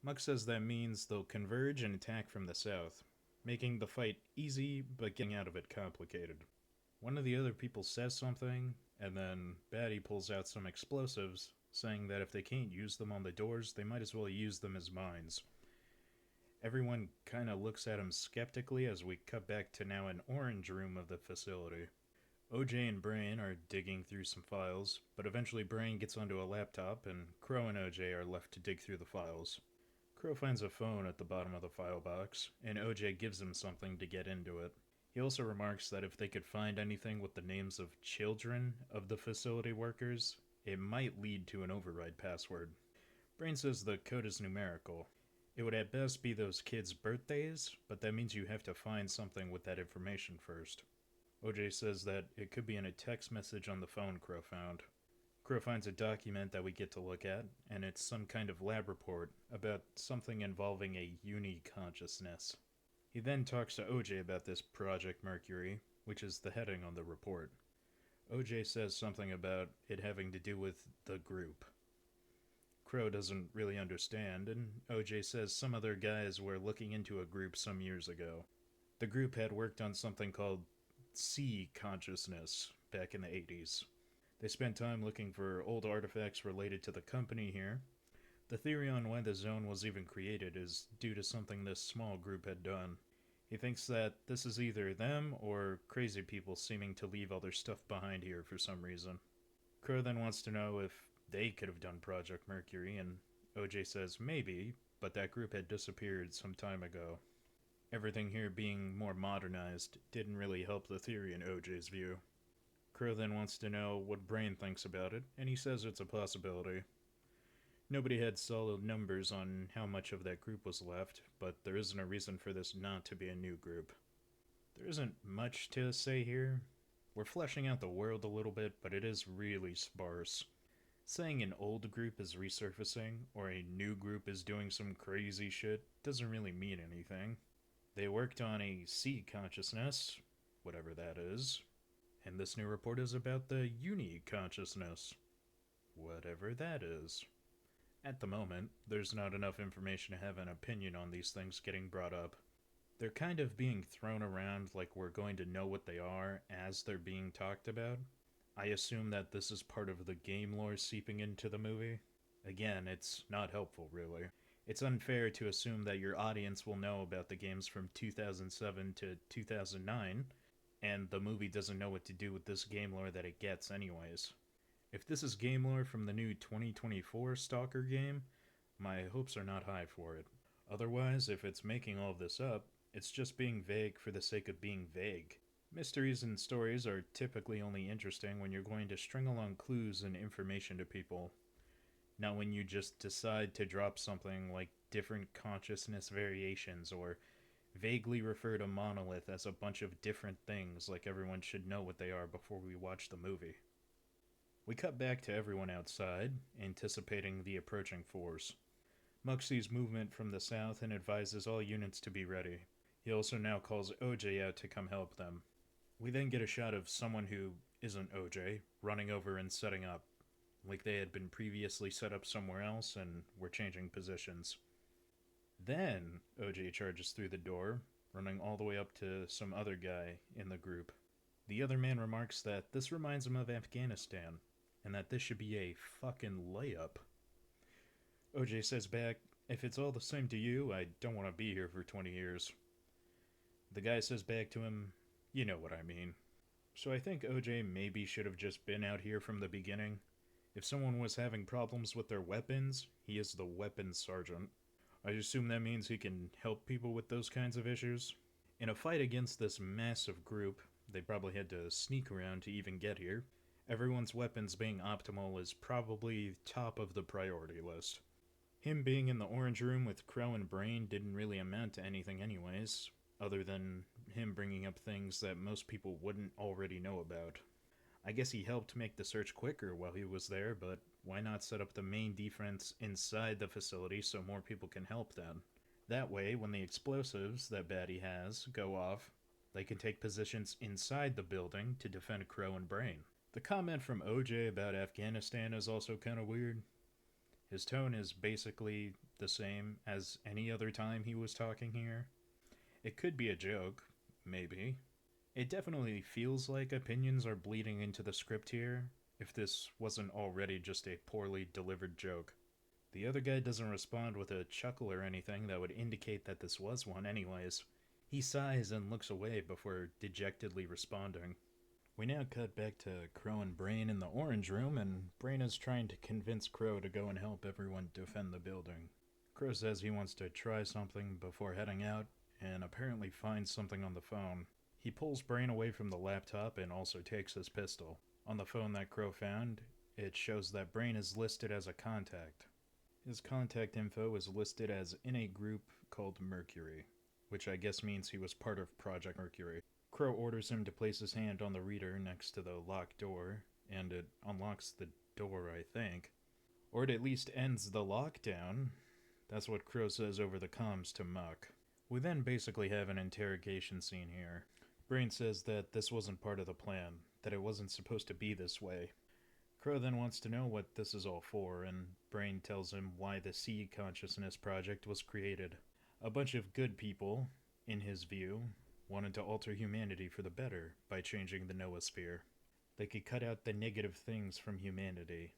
Muck says that means they'll converge and attack from the south, making the fight easy but getting out of it complicated. One of the other people says something, and then Batty pulls out some explosives, saying that if they can't use them on the doors, they might as well use them as mines. Everyone kinda looks at him skeptically as we cut back to now an orange room of the facility. OJ and Brain are digging through some files, but eventually Brain gets onto a laptop and Crow and OJ are left to dig through the files. Crow finds a phone at the bottom of the file box, and OJ gives him something to get into it. He also remarks that if they could find anything with the names of children of the facility workers, it might lead to an override password. Brain says the code is numerical. It would at best be those kids' birthdays, but that means you have to find something with that information first. OJ says that it could be in a text message on the phone Crow found. Crow finds a document that we get to look at, and it's some kind of lab report about something involving a uni-consciousness. He then talks to OJ about this Project Mercury, which is the heading on the report. OJ says something about it having to do with the group. Crow doesn't really understand, and OJ says some other guys were looking into a group some years ago. The group had worked on something called sea consciousness back in the 80s. They spent time looking for old artifacts related to the company here. The theory on why the zone was even created is due to something this small group had done. He thinks that this is either them or crazy people seeming to leave all their stuff behind here for some reason. Crow then wants to know if they could have done Project Mercury, and OJ says maybe, but that group had disappeared some time ago. Everything here being more modernized didn't really help the theory in OJ's view. Crow then wants to know what Brain thinks about it, and he says it's a possibility. Nobody had solid numbers on how much of that group was left, but there isn't a reason for this not to be a new group. There isn't much to say here. We're fleshing out the world a little bit, but it is really sparse. Saying an old group is resurfacing, or a new group is doing some crazy shit, doesn't really mean anything. They worked on a sea consciousness, whatever that is, and this new report is about the uni consciousness, whatever that is. At the moment, there's not enough information to have an opinion on these things getting brought up. They're kind of being thrown around like we're going to know what they are as they're being talked about. I assume that this is part of the game lore seeping into the movie. Again, it's not helpful, really. It's unfair to assume that your audience will know about the games from 2007 to 2009, and the movie doesn't know what to do with this game lore that it gets anyways. If this is game lore from the new 2024 Stalker game, my hopes are not high for it. Otherwise, if it's making all of this up, it's just being vague for the sake of being vague. Mysteries and stories are typically only interesting when you're going to string along clues and information to people, not when you just decide to drop something like different consciousness variations or vaguely refer to Monolith as a bunch of different things like everyone should know what they are before we watch the movie. We cut back to everyone outside, anticipating the approaching force. Muck sees movement from the south and advises all units to be ready. He also now calls OJ out to come help them. We then get a shot of someone who isn't OJ running over and setting up, like they had been previously set up somewhere else and were changing positions. Then OJ charges through the door, running all the way up to some other guy in the group. The other man remarks that this reminds him of Afghanistan, and that this should be a fucking layup. OJ says back, "If it's all the same to you, I don't want to be here for 20 years. The guy says back to him, "You know what I mean." So I think OJ maybe should have just been out here from the beginning. If someone was having problems with their weapons, he is the weapons sergeant. I assume that means he can help people with those kinds of issues. In a fight against this massive group, they probably had to sneak around to even get here. Everyone's weapons being optimal is probably top of the priority list. Him being in the orange room with Crow and Brain didn't really amount to anything, anyways, other than him bringing up things that most people wouldn't already know about. I guess he helped make the search quicker while he was there, but why not set up the main defense inside the facility so more people can help then? That way, when the explosives that Batty has go off, they can take positions inside the building to defend Crow and Brain. The comment from OJ about Afghanistan is also kind of weird. His tone is basically the same as any other time he was talking here. It could be a joke, maybe. It definitely feels like opinions are bleeding into the script here, if this wasn't already just a poorly delivered joke. The other guy doesn't respond with a chuckle or anything that would indicate that this was one, anyways. He sighs and looks away before dejectedly responding. We now cut back to Crow and Brain in the orange room, and Brain is trying to convince Crow to go and help everyone defend the building. Crow says he wants to try something before heading out, and apparently finds something on the phone. He pulls Brain away from the laptop and also takes his pistol. On the phone that Crow found, it shows that Brain is listed as a contact. His contact info is listed as in a group called Mercury, which I guess means he was part of Project Mercury. Crow orders him to place his hand on the reader next to the locked door, and it unlocks the door, I think. Or it at least ends the lockdown. That's what Crow says over the comms to Muck. We then basically have an interrogation scene here. Brain says that this wasn't part of the plan, that it wasn't supposed to be this way. Crow then wants to know what this is all for, and Brain tells him why the Seed Consciousness Project was created. A bunch of good people, in his view, wanted to alter humanity for the better by changing the noosphere. They could cut out the negative things from humanity,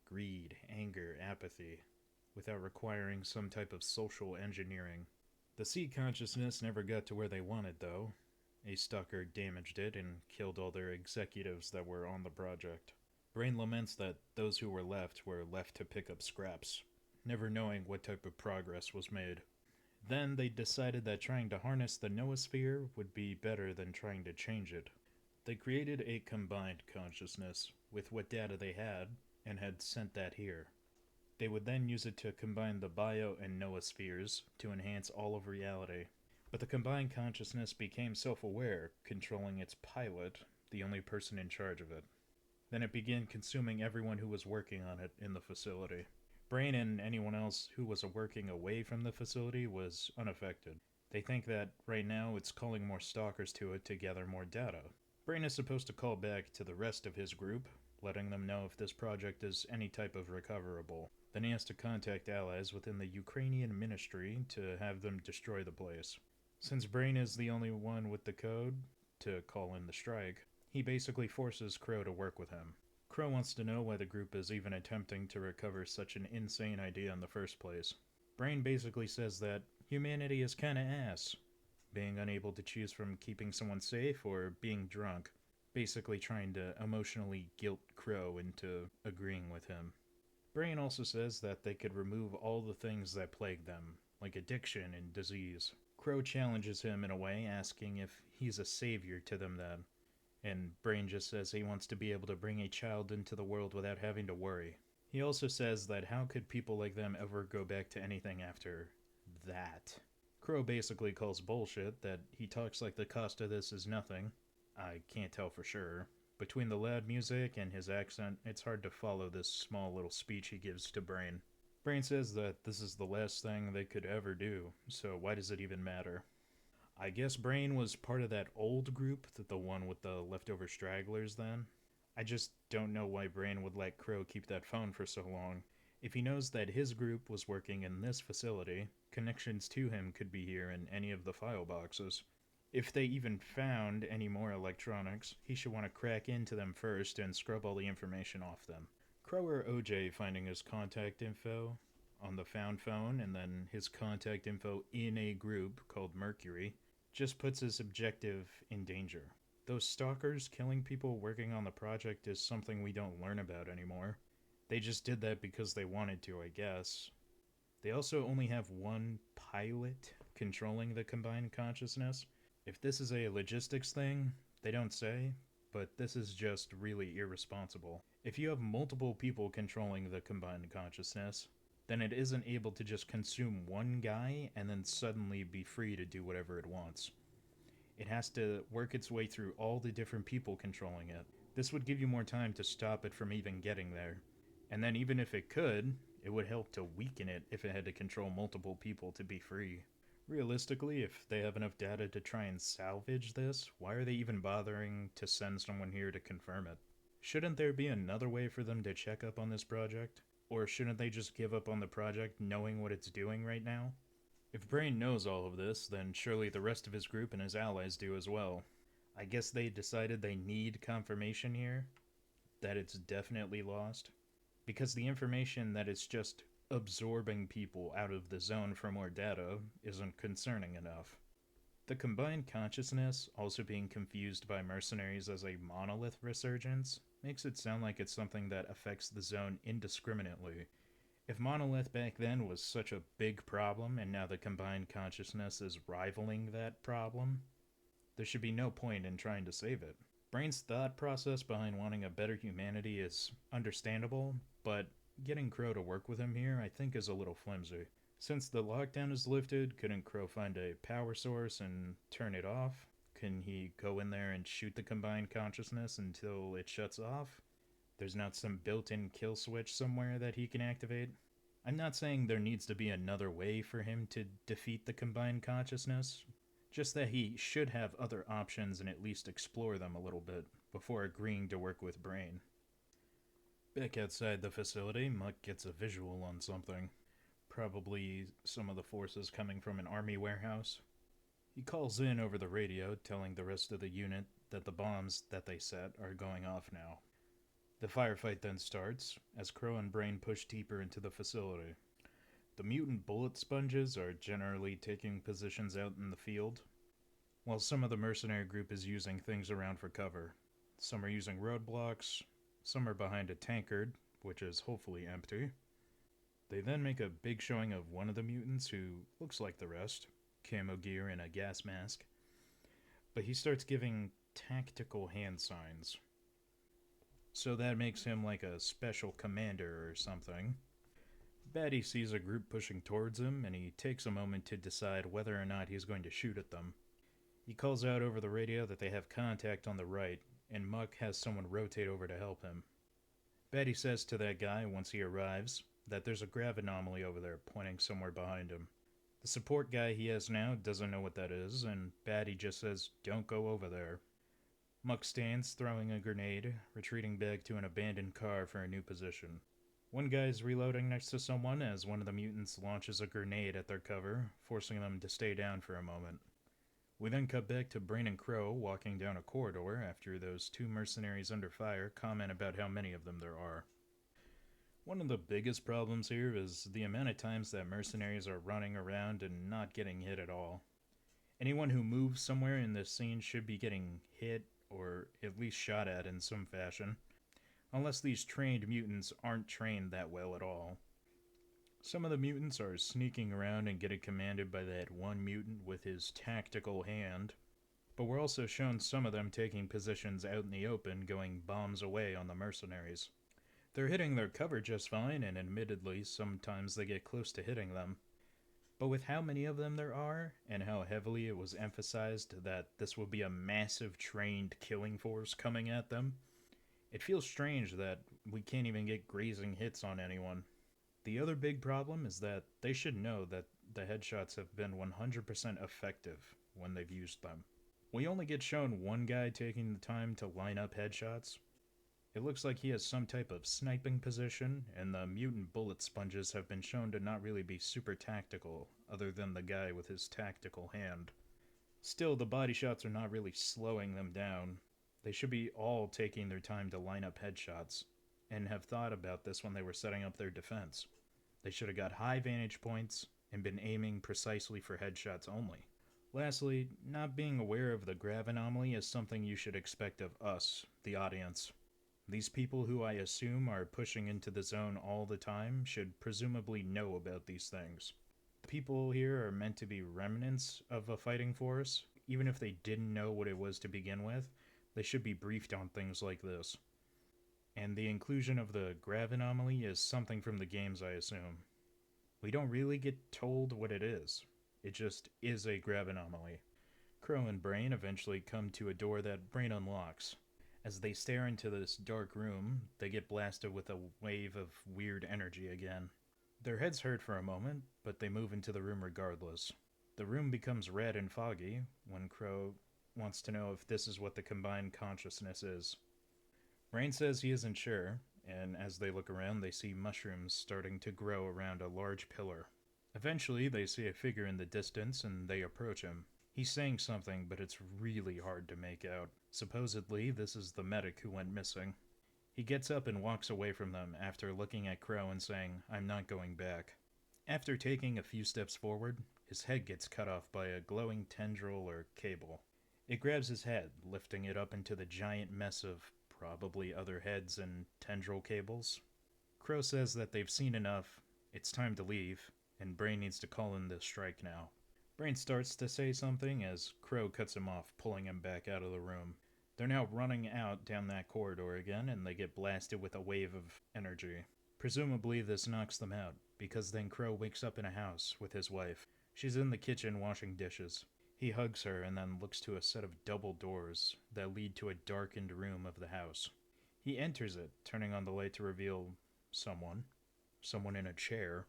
greed, anger, apathy, without requiring some type of social engineering. The Seed Consciousness never got to where they wanted, though. A Stalker damaged it and killed all their executives that were on the project. Brain laments that those who were left to pick up scraps, never knowing what type of progress was made. Then they decided that trying to harness the noosphere would be better than trying to change it. They created a combined consciousness with what data they had, and had sent that here. They would then use it to combine the bio and noospheres to enhance all of reality. But the combined consciousness became self-aware, controlling its pilot, the only person in charge of it. Then it began consuming everyone who was working on it in the facility. Brain and anyone else who was working away from the facility was unaffected. They think that right now it's calling more stalkers to it to gather more data. Brain is supposed to call back to the rest of his group, letting them know if this project is any type of recoverable. Then he has to contact allies within the Ukrainian ministry to have them destroy the place. Since Brain is the only one with the code to call in the strike, he basically forces Crow to work with him. Crow wants to know why the group is even attempting to recover such an insane idea in the first place. Brain basically says that humanity is kinda ass, being unable to choose from keeping someone safe or being drunk, basically trying to emotionally guilt Crow into agreeing with him. Brain also says that they could remove all the things that plague them, like addiction and disease. Crow challenges him in a way, asking if he's a savior to them then. And Brain just says he wants to be able to bring a child into the world without having to worry. He also says that how could people like them ever go back to anything after that? Crow basically calls bullshit, that he talks like the cost of this is nothing. I can't tell for sure. Between the loud music and his accent, it's hard to follow this small little speech he gives to Brain. Brain says that this is the last thing they could ever do, so why does it even matter? I guess Brain was part of that old group, the one with the leftover stragglers then. I just don't know why Brain would let Crow keep that phone for so long. If he knows that his group was working in this facility, connections to him could be here in any of the file boxes. If they even found any more electronics, he should want to crack into them first and scrub all the information off them. Crow or OJ finding his contact info on the found phone and then his contact info in a group called Mercury just puts his objective in danger. Those stalkers killing people working on the project is something we don't learn about anymore. They just did that because they wanted to, I guess. They also only have one pilot controlling the combined consciousness, If this is a logistics thing, they don't say, but this is just really irresponsible. If you have multiple people controlling the combined consciousness, then it isn't able to just consume one guy and then suddenly be free to do whatever it wants. It has to work its way through all the different people controlling it. This would give you more time to stop it from even getting there. And then, even if it could, it would help to weaken it if it had to control multiple people to be free. Realistically, if they have enough data to try and salvage this, why are they even bothering to send someone here to confirm it? Shouldn't there be another way for them to check up on this project? Or shouldn't they just give up on the project knowing what it's doing right now? If Brain knows all of this, then surely the rest of his group and his allies do as well. I guess they decided they need confirmation here that it's definitely lost. Because the information that it's just absorbing people out of the zone for more data isn't concerning enough. The combined consciousness also being confused by mercenaries as a monolith resurgence makes it sound like it's something that affects the zone indiscriminately. If monolith back then was such a big problem and now the combined consciousness is rivaling that problem, there should be no point in trying to save it. Brain's thought process behind wanting a better humanity is understandable, but getting Crow to work with him here I think is a little flimsy. Since the lockdown is lifted, couldn't Crow find a power source and turn it off? Can he go in there and shoot the combined consciousness until it shuts off? There's not some built-in kill switch somewhere that he can activate? I'm not saying there needs to be another way for him to defeat the combined consciousness, just that he should have other options and at least explore them a little bit before agreeing to work with Brain. Back outside the facility, Muck gets a visual on something. Probably some of the forces coming from an army warehouse. He calls in over the radio, telling the rest of the unit that the bombs that they set are going off now. The firefight then starts, as Crow and Brain push deeper into the facility. The mutant bullet sponges are generally taking positions out in the field, while some of the mercenary group is using things around for cover. Some are using roadblocks, some are behind a tankard, which is hopefully empty. They then make a big showing of one of the mutants who looks like the rest, camo gear and a gas mask, but he starts giving tactical hand signs. So that makes him like a special commander or something. Batty sees a group pushing towards him, and he takes a moment to decide whether or not he's going to shoot at them. He calls out over the radio that they have contact on the right, and Muck has someone rotate over to help him. Batty says to that guy once he arrives that there's a grav anomaly over there pointing somewhere behind him. The support guy he has now doesn't know what that is, and Batty just says, "Don't go over there." Muck stands, throwing a grenade, retreating back to an abandoned car for a new position. One guy's reloading next to someone as one of the mutants launches a grenade at their cover, forcing them to stay down for a moment. We then cut back to Brain and Crow walking down a corridor after those two mercenaries under fire comment about how many of them there are. One of the biggest problems here is the amount of times that mercenaries are running around and not getting hit at all. Anyone who moves somewhere in this scene should be getting hit or at least shot at in some fashion, unless these trained mutants aren't trained that well at all. Some of the mutants are sneaking around and getting commanded by that one mutant with his tactical hand, but we're also shown some of them taking positions out in the open, going bombs away on the mercenaries. They're hitting their cover just fine, and admittedly, sometimes they get close to hitting them. But with how many of them there are, and how heavily it was emphasized that this will be a massive trained killing force coming at them, it feels strange that we can't even get grazing hits on anyone. The other big problem is that they should know that the headshots have been 100% effective when they've used them. We only get shown one guy taking the time to line up headshots. It looks like he has some type of sniping position, and the mutant bullet sponges have been shown to not really be super tactical, other than the guy with his tactical hand. Still, the body shots are not really slowing them down. They should be all taking their time to line up headshots, and have thought about this when they were setting up their defense. They should have got high vantage points and been aiming precisely for headshots only. Lastly, not being aware of the grav anomaly is something you should expect of us, the audience. These people who I assume are pushing into the zone all the time should presumably know about these things. The people here are meant to be remnants of a fighting force, even if they didn't know what it was to begin with, they should be briefed on things like this. And the inclusion of the grav anomaly is something from the games, I assume. We don't really get told what it is. It just is a grav anomaly. Crow and Brain eventually come to a door that Brain unlocks. As they stare into this dark room, they get blasted with a wave of weird energy again. Their heads hurt for a moment, but they move into the room regardless. The room becomes red and foggy when Crow wants to know if this is what the combined consciousness is. Brain says he isn't sure, and as they look around, they see mushrooms starting to grow around a large pillar. Eventually, they see a figure in the distance and they approach him. He's saying something, but it's really hard to make out. Supposedly, this is the medic who went missing. He gets up and walks away from them after looking at Crow and saying, "I'm not going back." After taking a few steps forward, his head gets cut off by a glowing tendril or cable. It grabs his head, lifting it up into the giant mess of probably other heads and tendril cables. Crow says that they've seen enough, it's time to leave, and Brain needs to call in the strike now. Brain starts to say something as Crow cuts him off, pulling him back out of the room. They're now running out down that corridor again, and they get blasted with a wave of energy. Presumably this knocks them out, because then Crow wakes up in a house with his wife. She's in the kitchen washing dishes. He hugs her and then looks to a set of double doors that lead to a darkened room of the house. He enters it, turning on the light to reveal someone in a chair.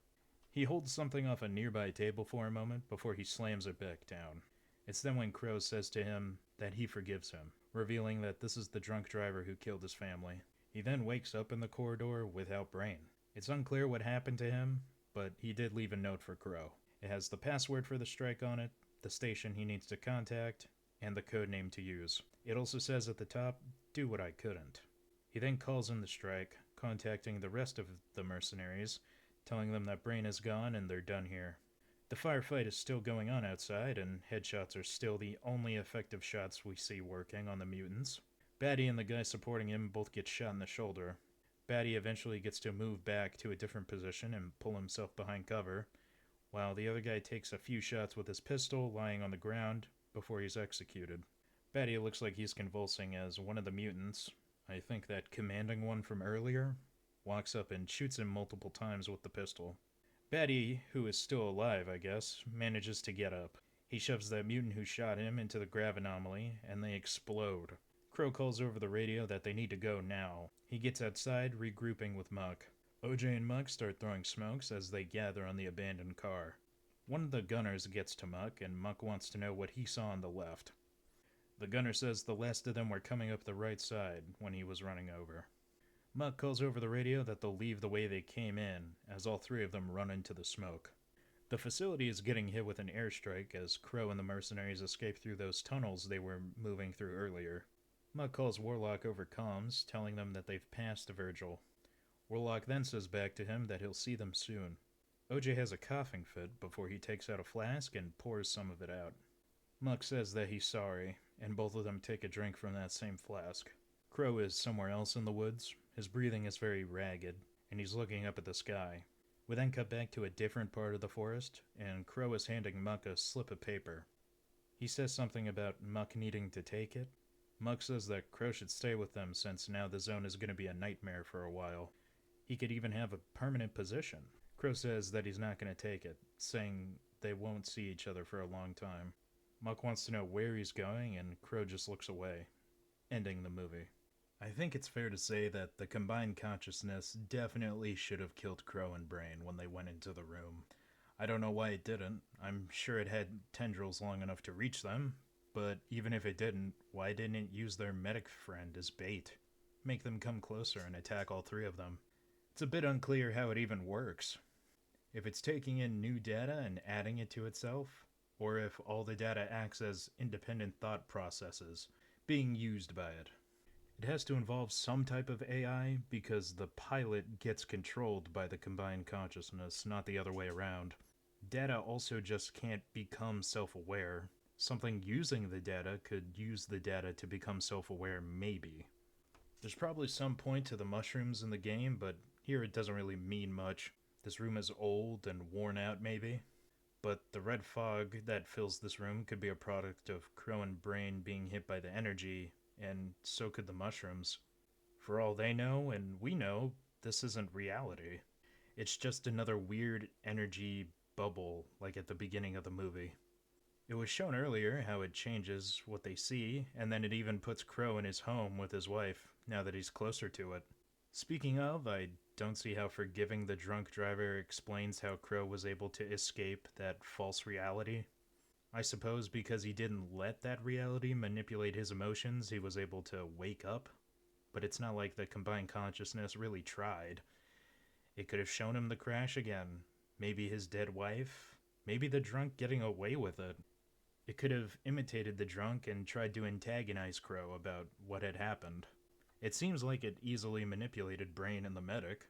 He holds something off a nearby table for a moment before he slams it back down. It's then when Crow says to him that he forgives him, revealing that this is the drunk driver who killed his family. He then wakes up in the corridor without Brain. It's unclear what happened to him, but he did leave a note for Crow. It has the password for the strike on it, the station he needs to contact, and the code name to use. It also says at the top, "Do what I couldn't." He then calls in the strike, contacting the rest of the mercenaries, telling them that Brain is gone and they're done here. The firefight is still going on outside, and headshots are still the only effective shots we see working on the mutants. Batty and the guy supporting him both get shot in the shoulder. Batty eventually gets to move back to a different position and pull himself behind cover, while the other guy takes a few shots with his pistol lying on the ground before he's executed. Batty looks like he's convulsing as one of the mutants, I think that commanding one from earlier, walks up and shoots him multiple times with the pistol. Batty, who is still alive, I guess, manages to get up. He shoves that mutant who shot him into the grav anomaly, and they explode. Crow calls over the radio that they need to go now. He gets outside, regrouping with Muck. OJ and Muck start throwing smokes as they gather on the abandoned car. One of the gunners gets to Muck, and Muck wants to know what he saw on the left. The gunner says the last of them were coming up the right side when he was running over. Muck calls over the radio that they'll leave the way they came in, as all three of them run into the smoke. The facility is getting hit with an airstrike as Crow and the mercenaries escape through those tunnels they were moving through earlier. Muck calls Warlock over comms, telling them that they've passed Virgil. Warlock then says back to him that he'll see them soon. OJ has a coughing fit before he takes out a flask and pours some of it out. Muck says that he's sorry, and both of them take a drink from that same flask. Crow is somewhere else in the woods. His breathing is very ragged, and he's looking up at the sky. We then cut back to a different part of the forest, and Crow is handing Muck a slip of paper. He says something about Muck needing to take it. Muck says that Crow should stay with them since now the zone is going to be a nightmare for a while. He could even have a permanent position. Crow says that he's not going to take it, saying they won't see each other for a long time. Muck wants to know where he's going, and Crow just looks away, ending the movie. I think it's fair to say that the combined consciousness definitely should have killed Crow and Brain when they went into the room. I don't know why it didn't. I'm sure it had tendrils long enough to reach them, but even if it didn't, why didn't it use their medic friend as bait? Make them come closer and attack all three of them. It's a bit unclear how it even works. If it's taking in new data and adding it to itself, or if all the data acts as independent thought processes being used by it. It has to involve some type of AI because the pilot gets controlled by the combined consciousness, not the other way around. Data also just can't become self-aware. Something using the data could use the data to become self-aware, maybe. There's probably some point to the mushrooms in the game, but here it doesn't really mean much. This room is old and worn out, maybe. but the red fog that fills this room could be a product of Crow and Brain being hit by the energy, and so could the mushrooms. For all they know, and we know, this isn't reality. It's just another weird energy bubble, like at the beginning of the movie. It was shown earlier how it changes what they see, and then it even puts Crow in his home with his wife, now that he's closer to it. Speaking of, I don't see how forgiving the drunk driver explains how Crow was able to escape that false reality. I suppose because he didn't let that reality manipulate his emotions, he was able to wake up. But it's not like the combined consciousness really tried. It could have shown him the crash again. Maybe his dead wife. Maybe the drunk getting away with it. It could have imitated the drunk and tried to antagonize Crow about what had happened. It seems like it easily manipulated Brain and the medic.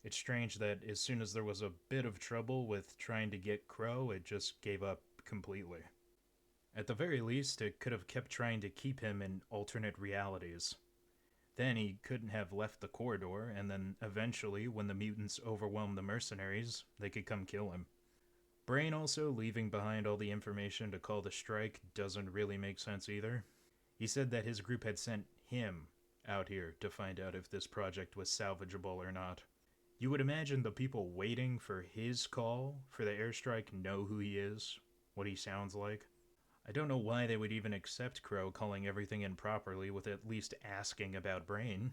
It's strange that as soon as there was a bit of trouble with trying to get Crow, it just gave up completely. At the very least, it could have kept trying to keep him in alternate realities. Then he couldn't have left the corridor, and then eventually, when the mutants overwhelmed the mercenaries, they could come kill him. Brain also leaving behind all the information to call the strike doesn't really make sense either. He said that his group had sent him out here to find out if this project was salvageable or not. You would imagine the people waiting for his call for the airstrike know who he is, what he sounds like. I don't know why they would even accept Crow calling everything in properly with at least asking about Brain.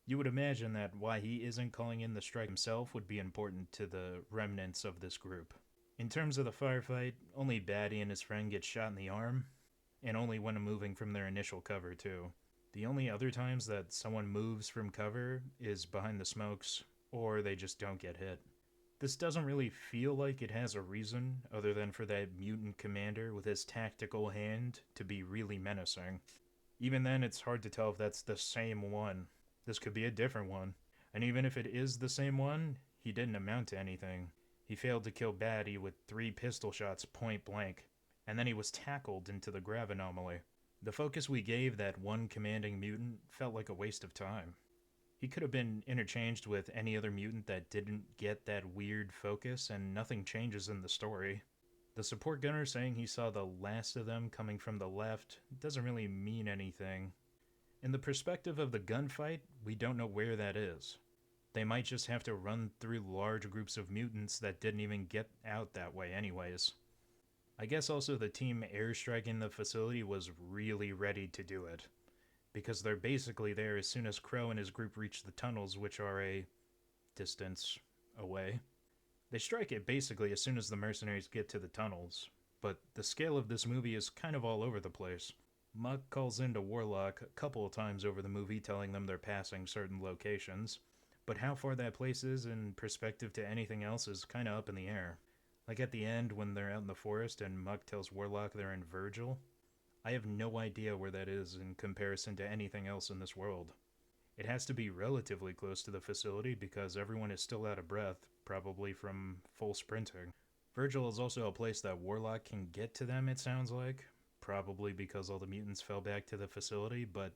You would imagine that why he isn't calling in the strike himself would be important to the remnants of this group. In terms of the firefight, only Batty and his friend get shot in the arm, and only when moving from their initial cover too. The only other times that someone moves from cover is behind the smokes, or they just don't get hit. This doesn't really feel like it has a reason other than for that mutant commander with his tactical hand to be really menacing. Even then, it's hard to tell if that's the same one. This could be a different one. And even if it is the same one, he didn't amount to anything. He failed to kill Batty with 3 pistol shots point blank, and then he was tackled into the grav anomaly. The focus we gave that one commanding mutant felt like a waste of time. He could have been interchanged with any other mutant that didn't get that weird focus, and nothing changes in the story. The support gunner saying he saw the last of them coming from the left doesn't really mean anything. In the perspective of the gunfight, we don't know where that is. They might just have to run through large groups of mutants that didn't even get out that way anyways. I guess also the team airstriking the facility was really ready to do it, because they're basically there as soon as Crow and his group reach the tunnels, which are a distance away. They strike it basically as soon as the mercenaries get to the tunnels, but the scale of this movie is kind of all over the place. Muck calls into Warlock a couple of times over the movie telling them they're passing certain locations, but how far that place is in perspective to anything else is kind of up in the air. Like at the end when they're out in the forest and Muck tells Warlock they're in Virgil, I have no idea where that is in comparison to anything else in this world. It has to be relatively close to the facility because everyone is still out of breath, probably from full sprinting. Virgil is also a place that Warlock can get to them, it sounds like. Probably because all the mutants fell back to the facility, but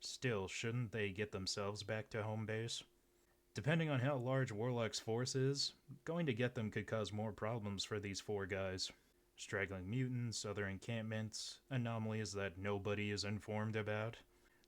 still, shouldn't they get themselves back to home base? Depending on how large Warlock's force is, going to get them could cause more problems for these 4 guys. Straggling mutants, other encampments, anomalies that nobody is informed about.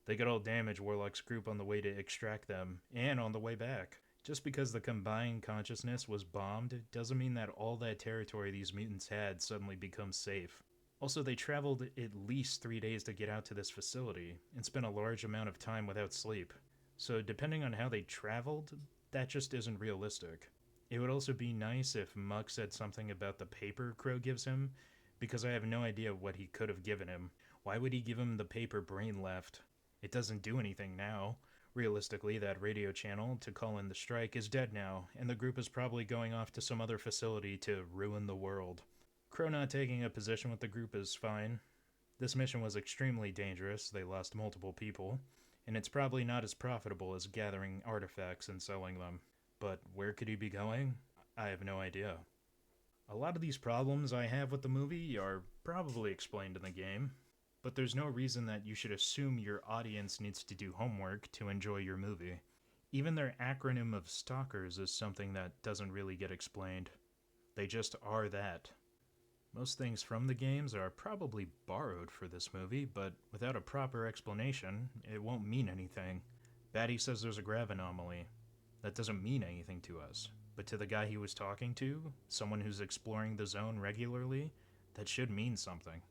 They could all damage Warlock's group on the way to extract them, and on the way back. Just because the combined consciousness was bombed doesn't mean that all that territory these mutants had suddenly becomes safe. Also, they traveled at least 3 days to get out to this facility, and spent a large amount of time without sleep. So depending on how they traveled, that just isn't realistic. It would also be nice if Muck said something about the paper Crow gives him, because I have no idea what he could have given him. Why would he give him the paper Brain left? It doesn't do anything now. Realistically, that radio channel to call in the strike is dead now, and the group is probably going off to some other facility to ruin the world. Crow not taking a position with the group is fine. This mission was extremely dangerous, they lost multiple people, and it's probably not as profitable as gathering artifacts and selling them. But where could he be going? I have no idea. A lot of these problems I have with the movie are probably explained in the game, but there's no reason that you should assume your audience needs to do homework to enjoy your movie. Even their acronym of Stalkers is something that doesn't really get explained. They just are that. Most things from the games are probably borrowed for this movie, but without a proper explanation, it won't mean anything. Batty says there's a grav anomaly. That doesn't mean anything to us. But to the guy he was talking to, someone who's exploring the zone regularly, that should mean something.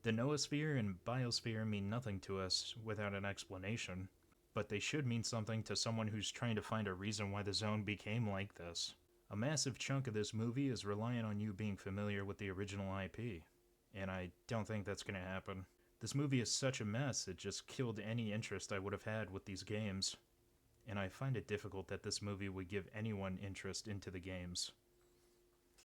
The noosphere and biosphere mean nothing to us without an explanation, but they should mean something to someone who's trying to find a reason why the zone became like this. A massive chunk of this movie is reliant on you being familiar with the original IP, and I don't think that's going to happen. This movie is such a mess, it just killed any interest I would have had with these games, and I find it difficult that this movie would give anyone interest into the games.